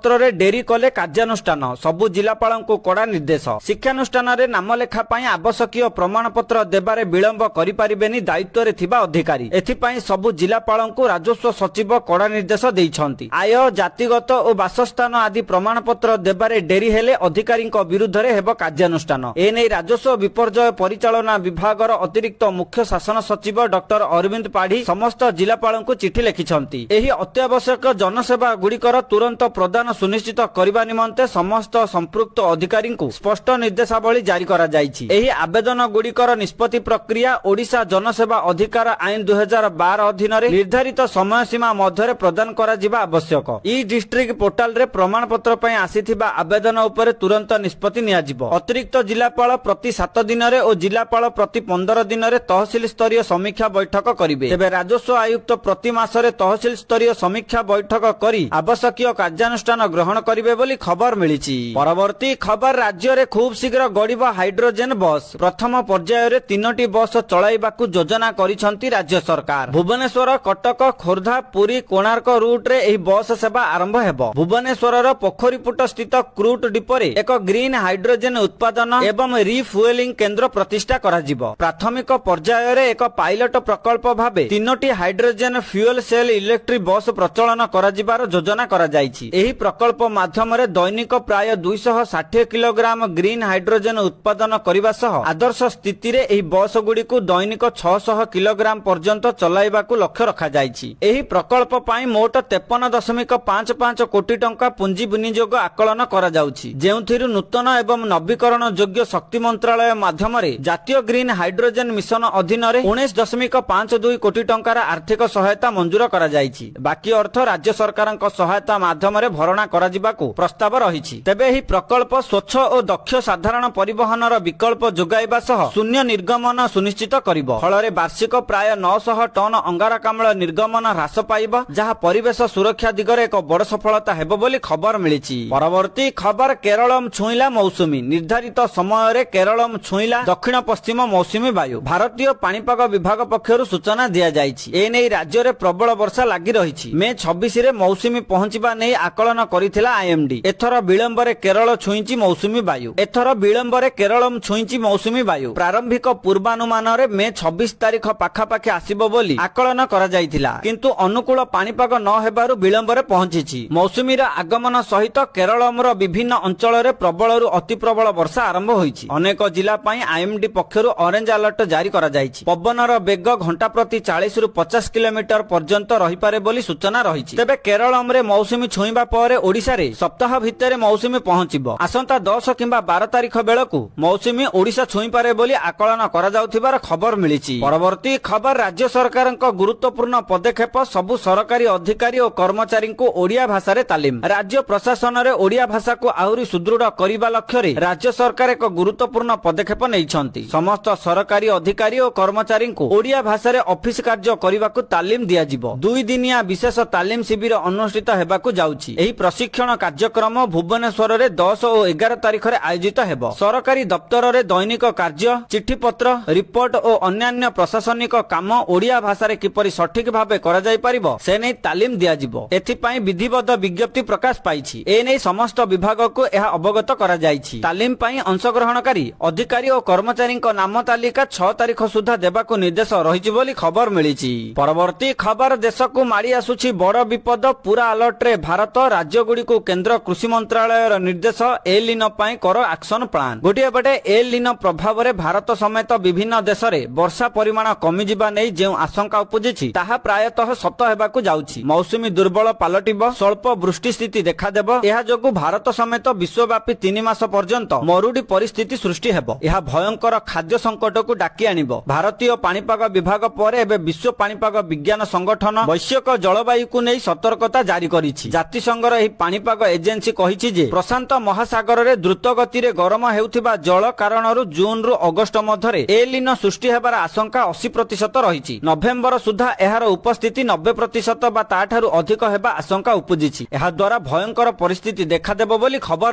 पत्र रे डेरी कले कार्यानुष्ठान सबु जिलापालंकु कड़ा निर्देश। शिक्षानुष्ठान रे नाम लेखा पई आवश्यकीय प्रमाण पत्र देबारे विलंब करि परिबेनी दायित्व रे थिबा अधिकारी। एथिपई सबु जिलापालंकु राजस्व सचिव कड़ा निर्देश दैछंती। आय जातिगत और बासस्थान आदि प्रमाण पत्र देबारे डेरी हेले अधिकारी विरुद्ध रे हेबो कार्यानुष्ठान। एनै राजस्व विपर्यय परिचालना विभागर अतिरिक्त मुख्य शासन सचिव डॉक्टर अरविंद पाढ़ी समस्त जिलापालंकु चिठी लिखिछंती। एही अत्यावश्यक जनसेवा गुड़िकर तुरंत प्रदान सुनिश्चित करने निमंते समस्त संपृक्त अधिकारी स्पष्ट निर्देशावली जारी करा जायछि। एही आवेदन गुड़िकर निष्पत्ति प्रक्रिया ओडिशा जनसेवा अधिकार आईन 2012 अधीन निर्धारित समय सीमा मध्य प्रदान करा जिबा आवश्यक। ई डिस्ट्रिक्ट पोर्टाल रे प्रमाण पत्र पई आसीथिबा आवेदन उपरे तुरंत निष्पत्ति नियाजिबो। अतिरिक्त जिलापाल प्रति 7 दिन रे और जिलापाल प्रति 15 दिन रे तहसील स्तरीय समीक्षा बैठक करिवे। तेबे राजस्व आयुक्त प्रति मासरे तहसील स्तरीय समीक्षा बैठक करी आवश्यकीय कार्यानुष्ठान ग्रहण करिवे बोली खबर मिलिछि। परवर्ती खबर राज्य रे खूब शीघ्र गड़िबो हाइड्रोजन बस। प्रथम पर्याय रे 3टी बस चलाइबाकू योजना करिसंती राज्य सरकार। भुवनेश्वर कटक खोर्धा पुरी कोणार्क रूट रे एही बस सेवा आरंभ हेबो। भुवनेश्वर रो पोखरीपुट स्थित क्रूट डिपो रे एक ग्रीन हाइड्रोजन उत्पादन एवं रिफ्युएलिंग केंद्र प्रतिष्ठा कराजिबो। प्राथमिक पर्याय रे एक पायलट प्रकल्प भाबे 3टी hydrogen fuel cell electric bus प्रचलन कराजिबार योजना करा जायछि। एही प्रकल्प माध्यम रे दैनिक प्राय 260 किलोग्राम ग्रीन हाइड्रोजन उत्पादन करबा सह आदर्श स्थिति रे एही बस गुडी को दैनिक 600 किलोग्राम पर्यंत चलाइबाकू लक्ष्य रखा जायछि। एही प्रकल्प पई मोट 53.55 कोटी टंका पुंजी विनियोग आकलन करा जाउछि। जेउथिरु नूतन एवं नवीकरण योग्य शक्ति मंत्रालय माध्यम रे जातीय ग्रीन हाइड्रोजन मिशन अधीन रे 19.52 कोटी टंकार आर्थिक सहायता मंजूर करा जायछि। बाकी अर्थ राज्य सरकारक सहायता माध्यम रे भरणा करा जिबाकू प्रस्ताव रहिछि। तेबे एही प्रकल्प स्वच्छ और दक्ष साधारण परिवहनर विकल्प जोगाइबा सह शून्य निर्गमन सुनिश्चित करिबो। फଳରେ वार्षिक प्राय 900 टन अंगारकाम्ल निर्गमन ह्रास पाइबो, जहा परिवेश सुरक्षा दिगरे एक बड़ सफलता हेबो बोली खबर मिलिछि। परवर्ती खबर केरलम छुईला मौसुमी। निर्धारित समय रे केरलम छुईला दक्षिण पश्चिम मौसुमी वायु। भारतीय पाणीपाग विभाग पक्षरु सूचना दिया जायछि। एनै राज्य रे प्रबल वर्षा लागि रहिछि। मे 26 रे मौसुमी पहुंचिबा नै आकलन करिथिला आईएमडी। एथर विलंब रे केरल छुईछि मौसुमी वायु। एथर विलंब रे केरलम छुईछि मौसुमी वायु। प्रारंभिक पूर्वानुमान रे मे 26 तारिख पाखापाखि आसीबो बोली आकलन करा जायथिला, किंतु अनुकूल पाणीपाग न हेबारु विलंब रे पहुंचिछि। मौसुमीर आगमन सहित केरलमर विभिन्न अंचल रे प्रबलरु अति प्रबल वर्षा आरंभ होईछि। अनेक जिला पई आईएमडी पक्षरु ऑरेंज अलर्ट जारी करा जायछि। पवनर बेग घंटा प्रति 40 रु 50 किलोमीटर पर्यंत रही पारे बोली सूचना रहिछि। तेबे केरलम रे मौसुमी छुईबा परे ओडिसा रे सप्ताह भितरे मौसुमी पहुंचिबो। आसंता 10 किंबा 12 तारिख बेलकू मौसुमी ओडिसा छुई पारे बोली आकलन करा जाउथिबार खबर मिलिछि। परवर्ती खबर राज्य सरकारक गुरुत्वपूर्ण पदक्षेप सबु सरकारी अधिकारी और कर्मचारी को ओडिया भाषा रे तालीम। राज्य प्रशासन रे ओडिया भाषा को आहुरी सुदृढ़ करिबा लक्ष्य रे राज्य सरकार एक गुरुत्वपूर्ण पदक्षेप नैछंती। समस्त सरकारी अधिकारी और कर्मचारी को ओडिया भाषा रे ऑफिस कार्य करिबाकू तालीम दिया जिवो। 2 दिनिया विशेष तालीम शिविर अनुष्ठित हेबाकू जाउछि। एही प्रशिक्षण कार्यक्रम भुवनेश्वर रे 10 और 11 तारिख रे आयोजित हेबो। सरकारी दप्तर रे दैनिक कार्य, चिठी पत्र, रिपोर्ट और अन्यान्य प्रशासनिक काम ओडिया भाषा रे किपरि सठिक भाबे करा जाय परिबो से नै तालीम दिया जिवो। एथि पई विधिवत विज्ञप्ति प्रकाश पाइछि। ए नै समस्त विभाग को यह अवगत करा जायछि। तालीम पई अंशग्रहणकारी अधिकारी और कर्मचारी नाम तालिका 6 तारिख सुधा देबाकू निर्देश रहिछि बोली खबर मिलिछि। परवर्ती खबर देश को माड़ी आसुछि बड़ विपद। पूरा अलर्ट रे भारत। राज्य गुडी को केंद्र कृषि मंत्रालय निर्देश एल निनो पई कर एक्शन प्लान। गोटिए पटे एल निनो प्रभाव रे भारत समेत विभिन्न देश रे वर्षा परिमाण कमी जिबा नै जे आशंका उपजिछि ताहा प्रायतः सत हेबाकू जाउछि। मौसुमी दुर्बल पालटिबो, स्वल्प वृष्टि स्थिति देखा देबो। एहा जोगु भारत समेत विश्वव्यापी 3 मास पर्यंत मरुडी परिस्थिति सृष्टि हेबो। एहा भयंकर खाद्य संकट को डाकी आनिबो। भारतीय पाणीपाग विभाग पर एबे विश्व पाणीपाग विज्ञान संगठन वैश्विक जलवायु को नै सतर्कता जारी करिछि। जातिसंघर एही पाणीपाग एजेंसी कहिछि जे प्रशांत महासागर रे द्रुत गति रे गरम हेउथिबा जल कारणरु जून रु अगस्त मध्यरे एल निनो सृष्टि हेबार आशंका 80% रहिछि। नवेम्बर सुधा एहार उपस्थिति 90% बा ताठारु अधिक हेबा आशंका उपजिछि। एहा द्वारा भयंकर परिस्थिति देखा देबो बोली खबर